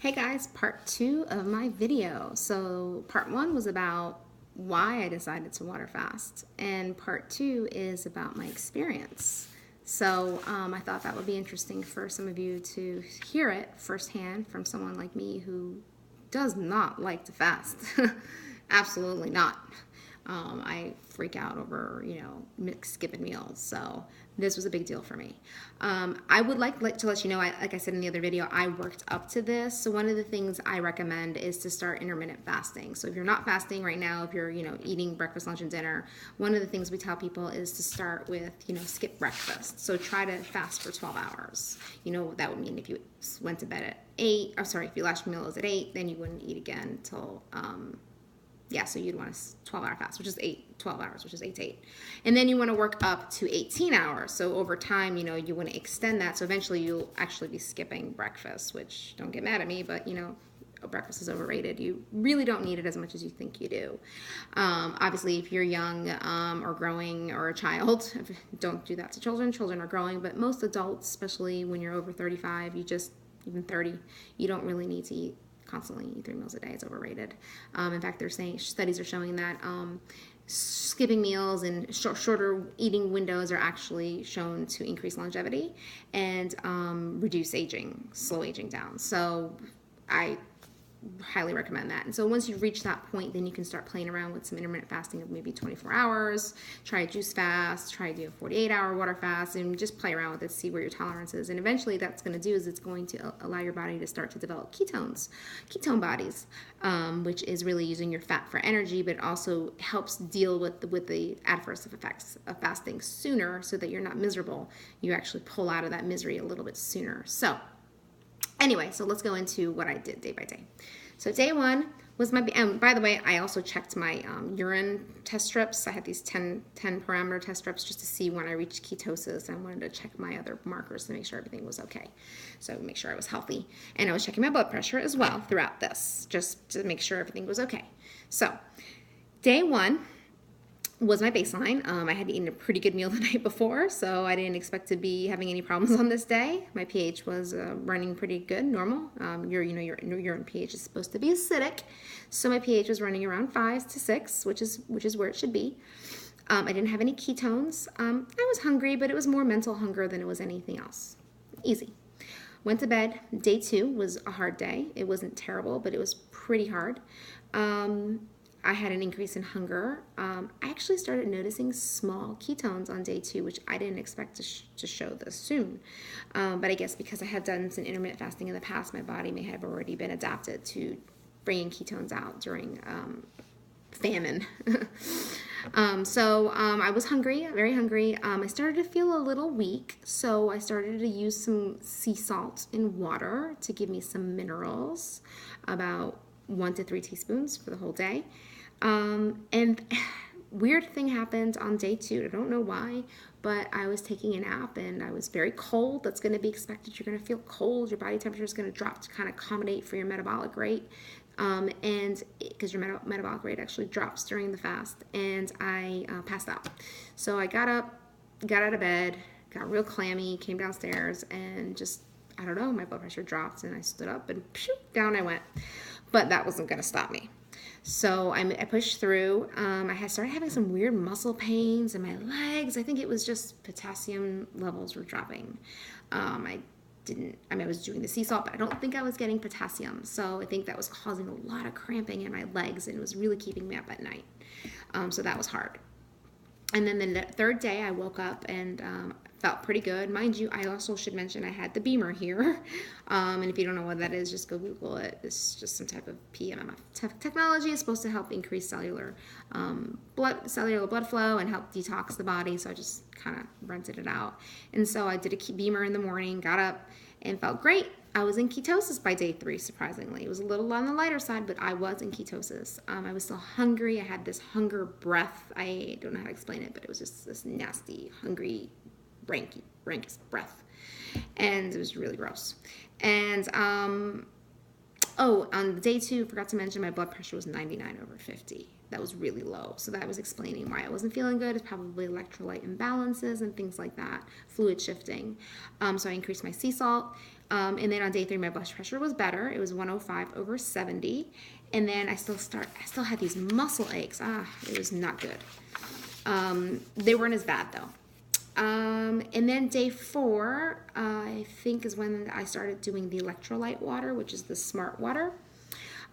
Hey guys, part 2 of my video. So part 1 was about why I decided to water fast, and part 2 is about my experience. So I thought that would be interesting for some of you to hear it firsthand from someone like me who does not like to fast. Absolutely not. I freak out over, skipping meals. So this was a big deal for me. I would like to let you know, like I said in the other video, I worked up to this. So one of the things I recommend is to start intermittent fasting. So if you're not fasting right now, if you're, eating breakfast, lunch, and dinner, one of the things we tell people is to start with, skip breakfast. So try to fast for 12 hours. That would mean if you went to bed at 8, or sorry, if your last meal was at 8, then you wouldn't eat again until, so you'd want a 12-hour fast, which is 12 hours, which is 8 to 8. And then you want to work up to 18 hours. So over time, you want to extend that. So eventually you'll actually be skipping breakfast, which, don't get mad at me, but, breakfast is overrated. You really don't need it as much as you think you do. Obviously, if you're young or growing or a child, don't do that to children. Children are growing, but most adults, especially when you're over 35, even 30, you don't really need to eat constantly. Eat 3 meals a day. It's overrated. In fact, studies are showing that skipping meals and shorter eating windows are actually shown to increase longevity and reduce aging, slow aging down. So I highly recommend that. And so once you reach that point, then you can start playing around with some intermittent fasting of maybe 24 hours, try a juice fast, try to do a 48-hour water fast, and just play around with it, see where your tolerance is. And eventually that's going to do is it's going to allow your body to start to develop ketone bodies, which is really using your fat for energy, but it also helps deal with the adverse effects of fasting sooner so that you're not miserable. You actually pull out of that misery a little bit sooner. So anyway, so let's go into what I did day by day. So day 1 was my, by the way, I also checked my urine test strips. I had these 10 parameter test strips just to see when I reached ketosis. I wanted to check my other markers to make sure everything was okay. So make sure I was healthy. And I was checking my blood pressure as well throughout this, just to make sure everything was okay. So day 1 was my baseline. I had eaten a pretty good meal the night before, so I didn't expect to be having any problems on this day. My pH was running pretty good, normal. Your urine pH is supposed to be acidic, so my pH was running around 5 to 6, which is where it should be. I didn't have any ketones. I was hungry, but it was more mental hunger than it was anything else. Easy. Went to bed. Day 2 was a hard day. It wasn't terrible, but it was pretty hard. I had an increase in hunger. I actually started noticing small ketones on day 2, which I didn't expect to show this soon. But I guess because I had done some intermittent fasting in the past, my body may have already been adapted to bringing ketones out during famine. I was hungry, very hungry. I started to feel a little weak, so I started to use some sea salt in water to give me some minerals, about 1 to 3 teaspoons for the whole day. And weird thing happened on day 2. I don't know why, but I was taking a nap and I was very cold. That's going to be expected. You're going to feel cold. Your body temperature is going to drop to kind of accommodate for your metabolic rate. And because your metabolic rate actually drops during the fast, and I passed out. So I got up, got out of bed, got real clammy, came downstairs, and just, I don't know, my blood pressure dropped, and I stood up and down I went. But that wasn't going to stop me. So I pushed through. I started having some weird muscle pains in my legs. I think it was just potassium levels were dropping. I was doing the sea salt, but I don't think I was getting potassium. So I think that was causing a lot of cramping in my legs, and it was really keeping me up at night. So that was hard. And then the third day I woke up and felt pretty good. Mind you, I also should mention I had the Beamer here. And if you don't know what that is, just go Google it. It's just some type of PMMF technology. It's supposed to help increase cellular blood flow and help detox the body. So I just kind of rented it out. And so I did a Beamer in the morning, got up, and felt great. I was in ketosis by day 3, surprisingly. It was a little on the lighter side, but I was in ketosis. I was still hungry. I had this hunger breath. I don't know how to explain it, but it was just this nasty, hungry, rank breath. And it was really gross. And, on day 2, forgot to mention my blood pressure was 99/50. That was really low. So that was explaining why I wasn't feeling good. It's probably electrolyte imbalances and things like that, fluid shifting. So I increased my sea salt. And then on day 3, my blood pressure was better. It was 105/70. And then I still had these muscle aches. It was not good. They weren't as bad though. And then day 4, I think is when I started doing the electrolyte water, which is the smart water.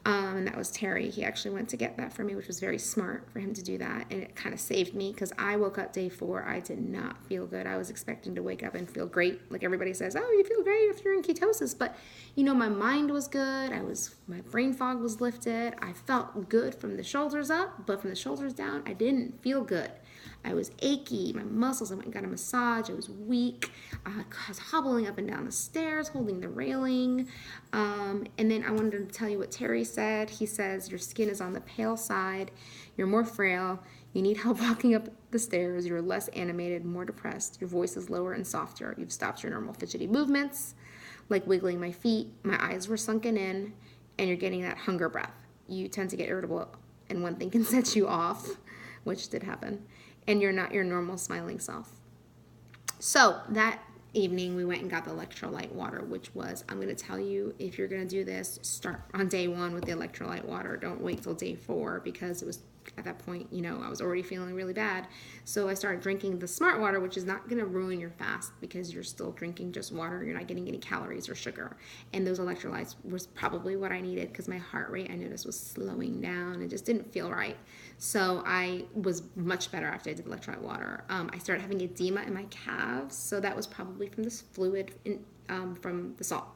And that was Terry. He actually went to get that for me, which was very smart for him to do that. And it kind of saved me because I woke up day 4. I did not feel good. I was expecting to wake up and feel great. Like everybody says, oh, you feel great if you're in ketosis. But, my mind was good. My brain fog was lifted. I felt good from the shoulders up, but from the shoulders down, I didn't feel good. I was achy, my muscles, I went and got a massage, I was weak, I was hobbling up and down the stairs, holding the railing, and then I wanted to tell you what Terry said. He says, your skin is on the pale side, you're more frail, you need help walking up the stairs, you're less animated, more depressed, your voice is lower and softer, you've stopped your normal fidgety movements, like wiggling my feet, my eyes were sunken in, and you're getting that hunger breath. You tend to get irritable, and one thing can set you off, which did happen. And you're not your normal smiling self. So that evening we went and got the electrolyte water, which was, I'm going to tell you, if you're going to do this, start on day 1 with the electrolyte water. Don't wait till day 4 because it was at that point, I was already feeling really bad. So I started drinking the smart water, which is not going to ruin your fast because you're still drinking just water. You're not getting any calories or sugar. And those electrolytes was probably what I needed because my heart rate, I noticed, was slowing down. It just didn't feel right. So I was much better after I did electrolyte water. I started having edema in my calves. So that was probably from this fluid from the salt.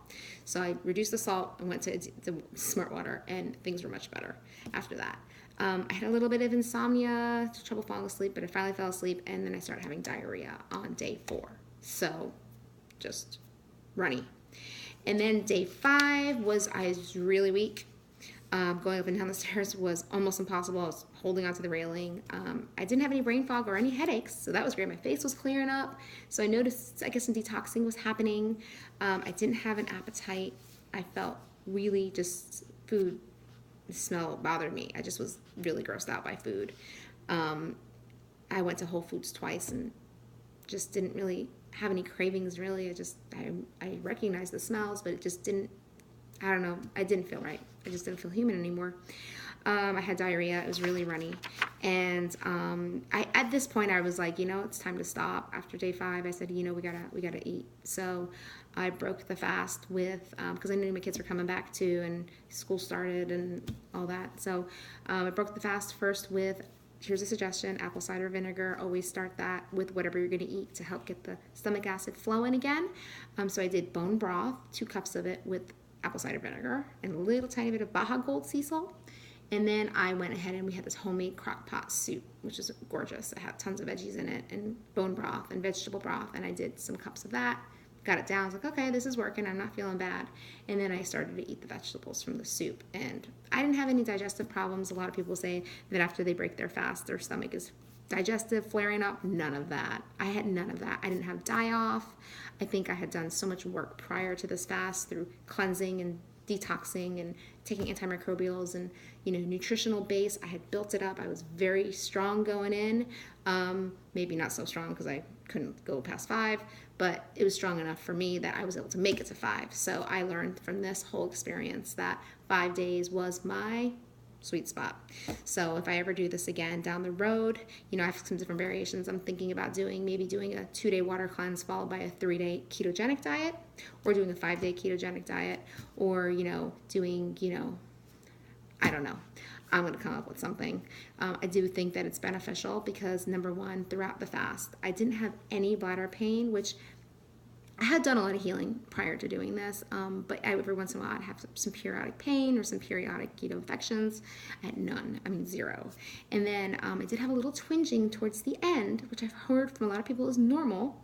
So I reduced the salt and went to the smart water, and things were much better after that. I had a little bit of insomnia, trouble falling asleep, but I finally fell asleep, and then I started having diarrhea on day 4. So just runny. And then day 5 I was really weak. Going up and down the stairs was almost impossible. I was holding onto the railing. I didn't have any brain fog or any headaches, so that was great. My face was clearing up. So I noticed, I guess, some detoxing was happening. I didn't have an appetite. I felt really just food smell bothered me. I just was really grossed out by food. I went to Whole Foods twice and just didn't really have any cravings, really. I recognized the smells, but it just didn't, I don't know, I didn't feel right. I just didn't feel human anymore. I had diarrhea. It was really runny. And at this point, I was like, it's time to stop. After day 5, I said, we gotta eat. So I broke the fast with, because I knew my kids were coming back too, and school started and all that. So I broke the fast first with, here's a suggestion, apple cider vinegar. Always start that with whatever you're going to eat to help get the stomach acid flowing again. So I did bone broth, 2 cups of it with apple cider vinegar, and a little tiny bit of Baja Gold sea salt. And then I went ahead and we had this homemade crock pot soup, which is gorgeous. It had tons of veggies in it and bone broth and vegetable broth. And I did some cups of that, got it down. I was like, okay, this is working. I'm not feeling bad. And then I started to eat the vegetables from the soup. And I didn't have any digestive problems. A lot of people say that after they break their fast, their stomach is digestive, flaring up. None of that. I had none of that. I didn't have die-off. I think I had done so much work prior to this fast through cleansing and detoxing and taking antimicrobials and nutritional base. I had built it up. I was very strong going in. Maybe not so strong because I couldn't go past 5, but it was strong enough for me that I was able to make it to 5. So I learned from this whole experience that 5 days was my sweet spot. So if I ever do this again down the road, I have some different variations I'm thinking about doing, maybe doing a 2-day water cleanse followed by a 3-day ketogenic diet, or doing a 5-day ketogenic diet, or, doing, I don't know. I'm going to come up with something. I do think that it's beneficial because, number one, throughout the fast, I didn't have any bladder pain, which I had done a lot of healing prior to doing this, but every once in a while I'd have some periodic pain or some periodic, infections. I had none. I mean, 0. And then I did have a little twinging towards the end, which I've heard from a lot of people is normal.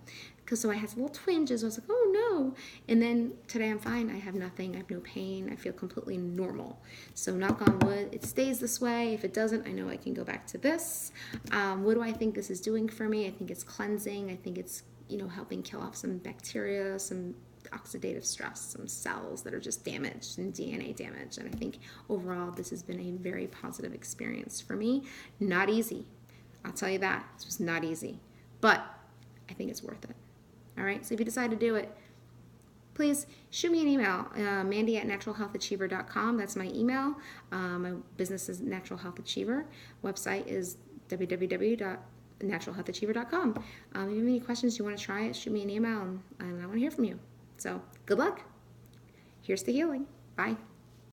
So I had little twinges. I was like, oh no. And then today I'm fine. I have nothing. I have no pain. I feel completely normal. So knock on wood, it stays this way. If it doesn't, I know I can go back to this. What do I think this is doing for me? I think it's cleansing. I think it's helping kill off some bacteria, some oxidative stress, some cells that are just damaged and DNA damage. And I think overall this has been a very positive experience for me. Not easy. I'll tell you that. This was not easy. But I think it's worth it. All right? So if you decide to do it, please shoot me an email, mandy@naturalhealthachiever.com. That's my email. My business is Natural Health Achiever. Website is www.naturalhealthachiever.com. If you have any questions, you want to try it, shoot me an email, and I want to hear from you. So good luck. Here's to healing. Bye.